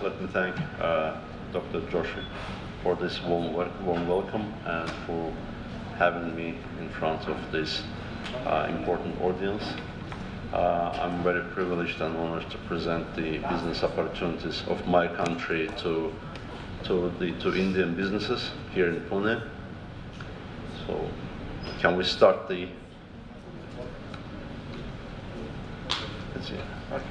let me thank Dr. Joshi for this warm welcome and for having me in front of this important audience. I'm very privileged and honored to present the business opportunities of my country to Indian businesses here in Pune. So, can we start the? Let's see. Okay.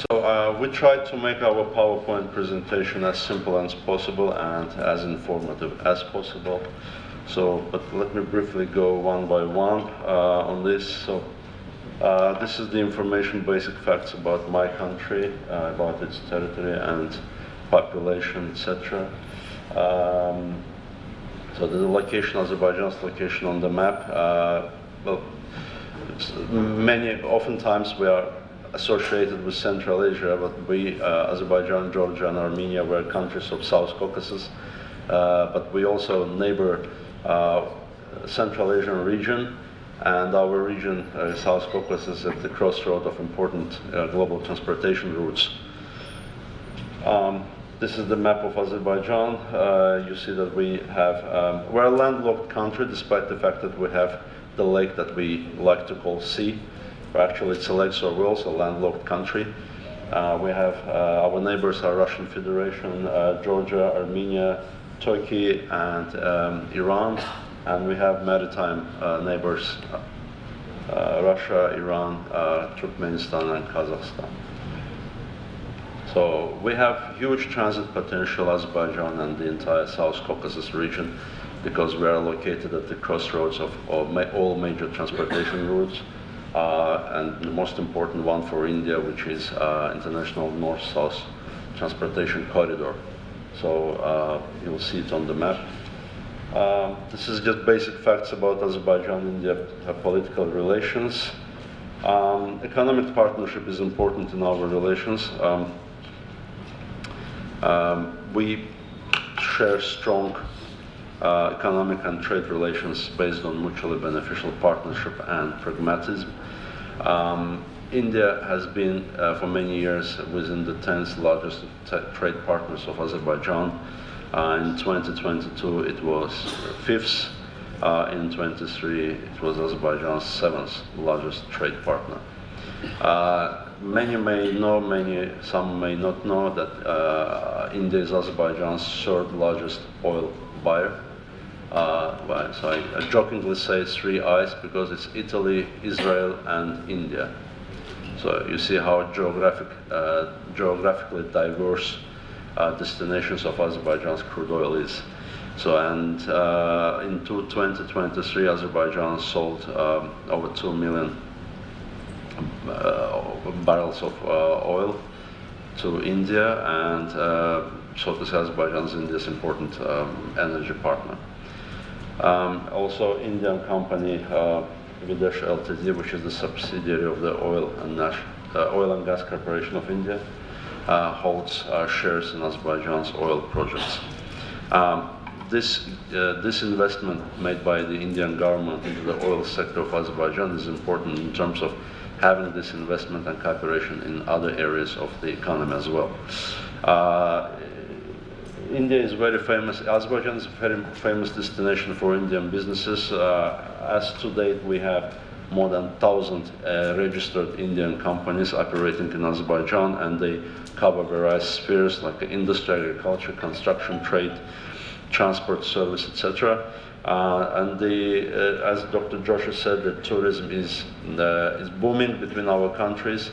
So we tried to make our PowerPoint presentation as simple as possible and as informative as possible. So, but let me briefly go one by one on this. So, this is the information, basic facts about my country, about its territory and population, etc. So the location, Azerbaijan's location on the map. Well, oftentimes we are associated with Central Asia, but we, Azerbaijan, Georgia, and Armenia were countries of South Caucasus. But we also neighbor Central Asian region, and our region, South Caucasus, is at the crossroad of important global transportation routes. This is the map of Azerbaijan. You see that we have, we're a landlocked country, despite the fact that we have the lake that we like to call sea. Actually, it's a lake, so we're also a landlocked country. We have, our neighbors are Russian Federation, Georgia, Armenia, Turkey, and Iran. And we have maritime neighbors, Russia, Iran, Turkmenistan, and Kazakhstan. So we have huge transit potential, Azerbaijan and the entire South Caucasus region, because we are located at the crossroads of all major transportation routes, and the most important one for India, which is international north-south transportation corridor. So you'll see it on the map. This is just basic facts about Azerbaijan-India political relations. Economic partnership is important in our relations. We share strong economic and trade relations based on mutually beneficial partnership and pragmatism. India has been for many years within the 10th largest trade partners of Azerbaijan. In 2022 it was 5th. In 23 it was Azerbaijan's 7th largest trade partner. Many may know, some may not know that India is Azerbaijan's 3rd largest oil buyer. So I jokingly say 3 eyes because it's Italy, Israel, and India. So you see how geographically diverse destinations of Azerbaijan's crude oil is. So, and in 2023, Azerbaijan sold over 2 million barrels of oil to India, and so this Azerbaijan is India's important energy partner. Also, Indian company Videsh Ltd, which is the subsidiary of the Oil and Gas Corporation of India, holds shares in Azerbaijan's oil projects. This investment made by the Indian government into the oil sector of Azerbaijan is important in terms of having this investment and cooperation in other areas of the economy as well. India is very famous. Azerbaijan is a very famous destination for Indian businesses. As to date, we have more than 1,000 registered Indian companies operating in Azerbaijan, and they cover various spheres like industry, agriculture, construction, trade, transport, service, etc. And as Dr. Joshi said, the tourism is booming between our countries.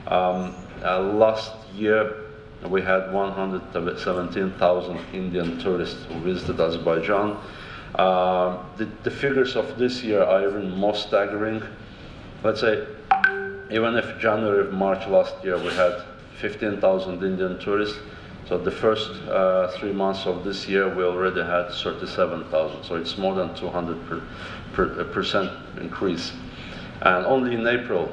Last year, we had 117,000 Indian tourists who visited Azerbaijan. The figures of this year are even more staggering. Let's say, even if January, March last year we had 15,000 Indian tourists, so the first 3 months of this year we already had 37,000. So it's more than 200% increase. And only in April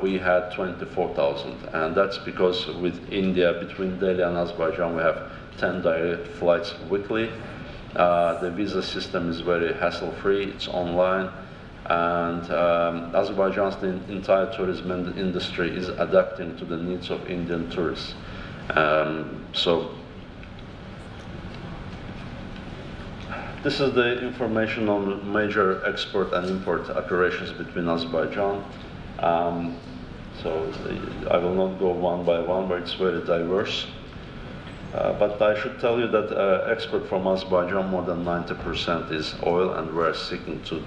we had 24,000, and that's because with India, between Delhi and Azerbaijan, we have 10 direct flights weekly. The visa system is very hassle-free, it's online, And Azerbaijan's entire tourism industry is adapting to the needs of Indian tourists. So this is the information on major export and import operations between Azerbaijan. So I will not go one by one, but it's very diverse. But I should tell you that export from Azerbaijan, more than 90% is oil, and we're seeking to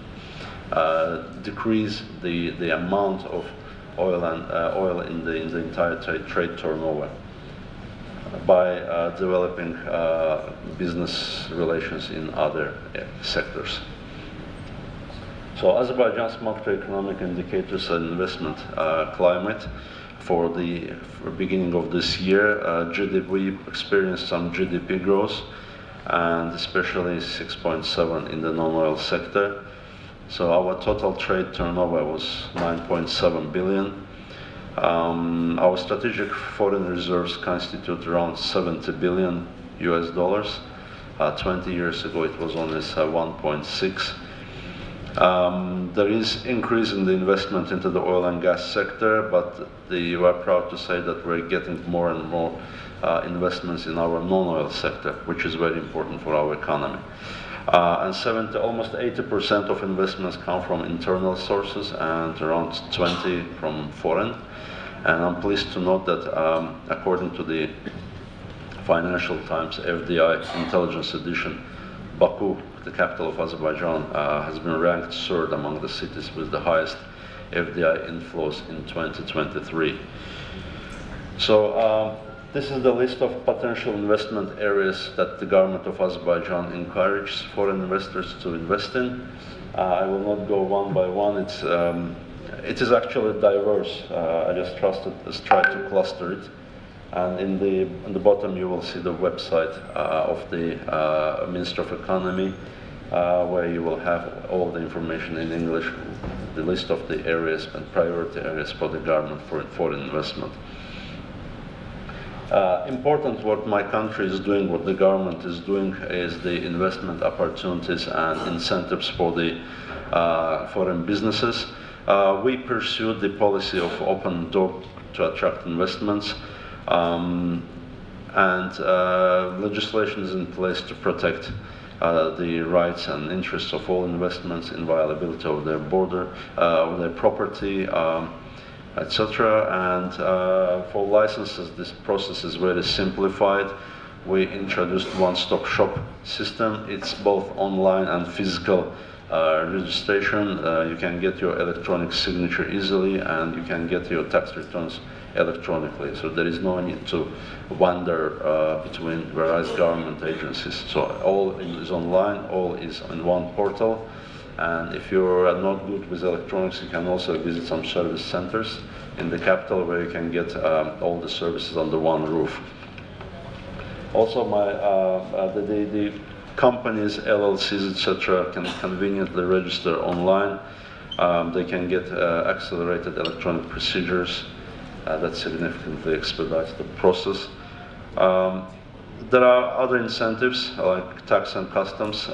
decrease the amount of oil in the entire trade turnover by developing business relations in other sectors. So Azerbaijan's macroeconomic indicators and investment climate for the beginning of this year, we experienced some GDP growth, and especially 6.7 in the non-oil sector. So our total trade turnover was 9.7 billion. Our strategic foreign reserves constitute around 70 billion US dollars. 20 years ago it was only 1.6. There is increase in the investment into the oil and gas sector, but we are proud to say that we're getting more and more investments in our non-oil sector, which is very important for our economy. And almost 80% of investments come from internal sources and around 20 from foreign. And I'm pleased to note that according to the Financial Times FDI Intelligence Edition, Baku, the capital of Azerbaijan, has been ranked third among the cities with the highest FDI inflows in 2023. So this is the list of potential investment areas that the government of Azerbaijan encourages foreign investors to invest in. I will not go one by one. It is actually diverse. I just tried to cluster it. And in the bottom you will see the website of the Minister of Economy, where you will have all the information in English, the list of the areas and priority areas for the government for foreign investment. Important what my country is doing, what the government is doing, is the investment opportunities and incentives for the foreign businesses. We pursue the policy of open door to attract investments, and legislation is in place to protect the rights and interests of all investments, inviolability of their border, of their property, etc. And for licenses, this process is very simplified. We introduced one-stop shop system. It's both online and physical registration. You can get your electronic signature easily, and you can get your tax returns electronically. So there is no need to wander between various government agencies. So all is online, all is in one portal. And if you are not good with electronics, you can also visit some service centers in the capital where you can get all the services under one roof. Also, the companies, LLCs, etc., can conveniently register online. They can get accelerated electronic procedures that significantly expedites the process. There are other incentives like tax and customs.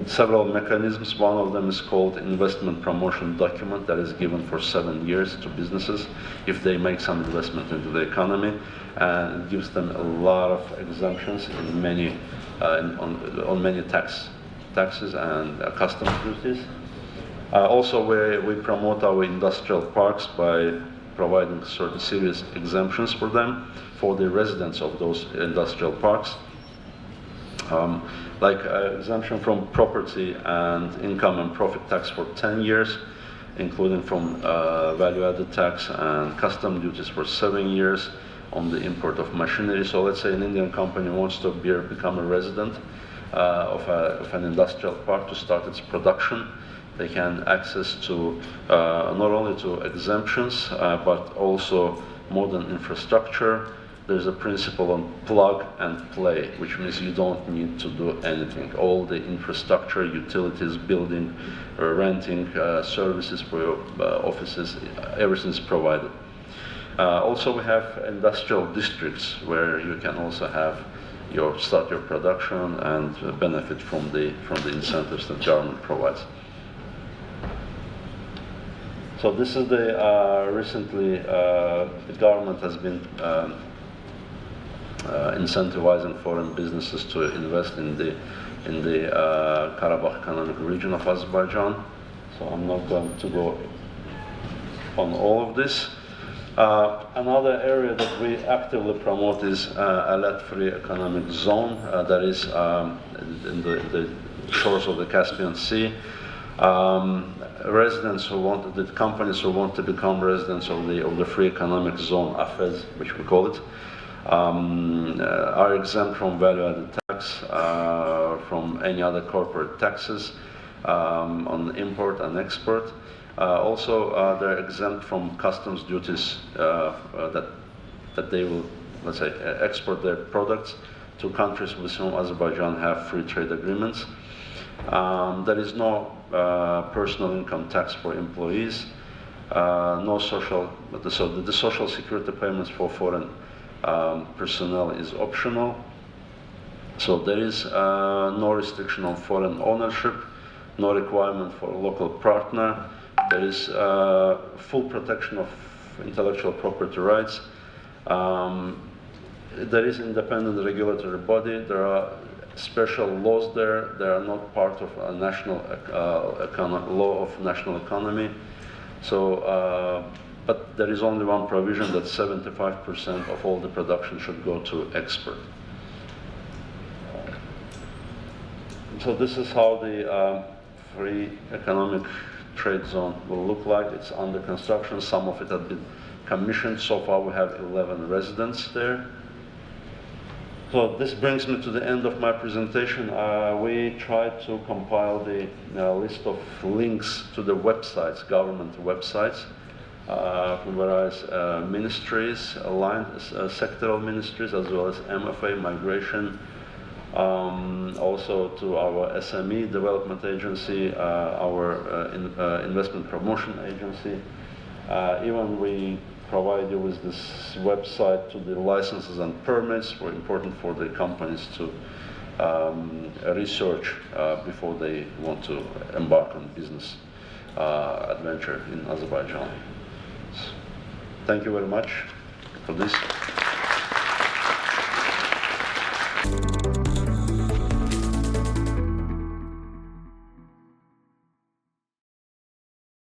Several mechanisms. One of them is called investment promotion document that is given for 7 years to businesses if they make some investment into the economy, and it gives them a lot of exemptions in many on many taxes and customs duties. Also, we promote our industrial parks by providing certain serious exemptions for them, for the residents of those industrial parks. Like exemption from property and income and profit tax for 10 years, including from value-added tax and custom duties for 7 years on the import of machinery. So let's say an Indian company wants to become a resident of an industrial park to start its production. They can access to not only to exemptions, but also modern infrastructure. There's a principle on plug and play, which means you don't need to do anything. All the infrastructure, utilities, building, renting, services for your offices, everything is provided. Also, we have industrial districts where you can also have start your production and benefit from the incentives that government provides. So this is the recently the government has been incentivizing foreign businesses to invest in the Karabakh economic region of Azerbaijan. So I'm not going to go on all of this. Another area that we actively promote is a lead-free economic zone that is in the shores of the Caspian Sea. Residents who want, the companies who want to become residents of the free economic zone, AFEZ, which we call it, are exempt from value-added tax, from any other corporate taxes on import and export. Also, they're exempt from customs duties that they will, let's say, export their products to countries with whom Azerbaijan have free trade agreements. There is no personal income tax for employees, no social, so the social security payments for foreign personnel is optional. So there is no restriction on foreign ownership, no requirement for a local partner. There is full protection of intellectual property rights. There is independent regulatory body. There are special laws there. They are not part of a national law of national economy. So, but there is only one provision that 75% of all the production should go to export. So this is how the free economic trade zone will look like. It's under construction. Some of it has been commissioned. So far we have 11 residents there. So this brings me to the end of my presentation. We tried to compile the list of links to the websites, government websites, from various ministries, aligned sectoral ministries, as well as MFA, migration, also to our SME development agency, our investment promotion agency. Even we provide you with this website to the licenses and permits were important for the companies to research before they want to embark on business adventure in Azerbaijan. Thank you very much for this.